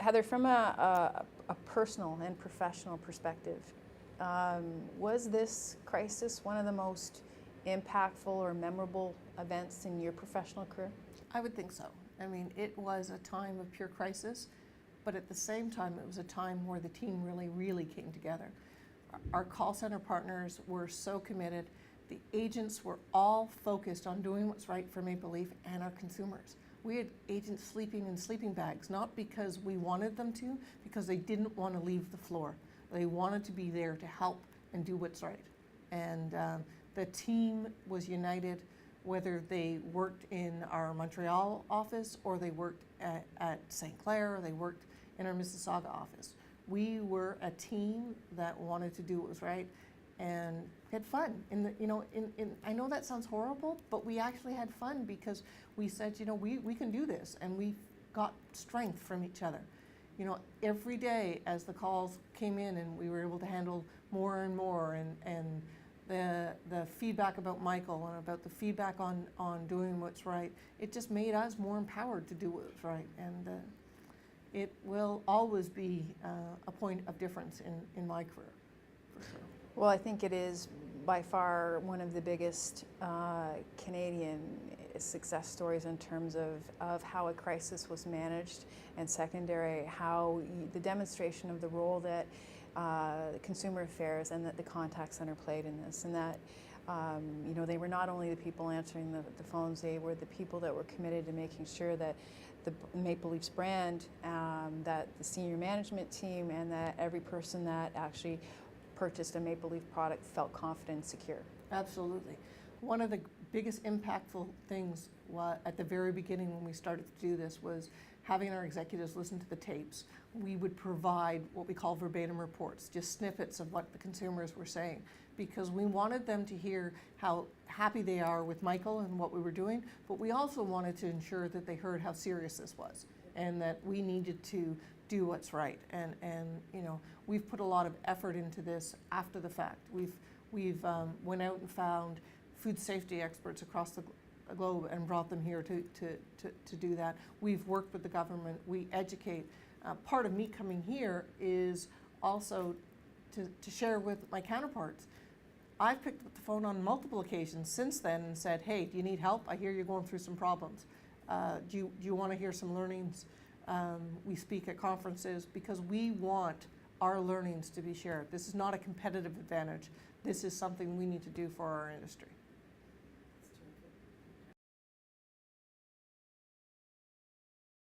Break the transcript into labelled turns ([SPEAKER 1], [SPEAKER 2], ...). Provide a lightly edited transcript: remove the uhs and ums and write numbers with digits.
[SPEAKER 1] Heather, from a personal and professional perspective, was this crisis one of the most impactful or memorable events in your professional career?
[SPEAKER 2] I would think so. I mean, it was a time of pure crisis, but at the same time, it was a time where the team really came together. Our call center partners were so committed. The agents were all focused on doing what's right for Maple Leaf and our consumers. We had agents sleeping in sleeping bags, not because we wanted them to, because they didn't want to leave the floor. They wanted to be there to help and do what's right. And the team was united, whether they worked in our Montreal office or they worked at St. Clair or they worked in our Mississauga office. We were a team that wanted to do what was right and had fun. I know that sounds horrible, but we actually had fun because we said, we can do this, and we got strength from each other. Every day as the calls came in and we were able to handle more and more, and the feedback about Michael and about the feedback on doing what's right, it just made us more empowered to do what's right. And it will always be a point of difference in my career, for sure.
[SPEAKER 1] Well, I think it is by far one of the biggest Canadian success stories in terms of how a crisis was managed, and secondary, how the demonstration of the role that consumer affairs and that the contact center played in this, and that they were not only the people answering the phones, they were the people that were committed to making sure that the Maple Leafs brand, that the senior management team, and that every person that actually purchased a Maple Leaf product felt confident and secure.
[SPEAKER 2] Absolutely. One of the biggest impactful things at the very beginning when we started to do this was having our executives listen to the tapes. We would provide what we call verbatim reports, just snippets of what the consumers were saying, because we wanted them to hear how happy they are with Michael and what we were doing, but we also wanted to ensure that they heard how serious this was and that we needed to do what's right. And we've put a lot of effort into this after the fact. We've went out and found food safety experts across the globe and brought them here to do that. We've worked with the government. We educate. Part of me coming here is also to share with my counterparts. I've picked up the phone on multiple occasions since then and said, hey, do you need help? I hear you're going through some problems. Do you want to hear some learnings? We speak at conferences because we want our learnings to be shared. This is not a competitive advantage. This is something we need to do for our industry.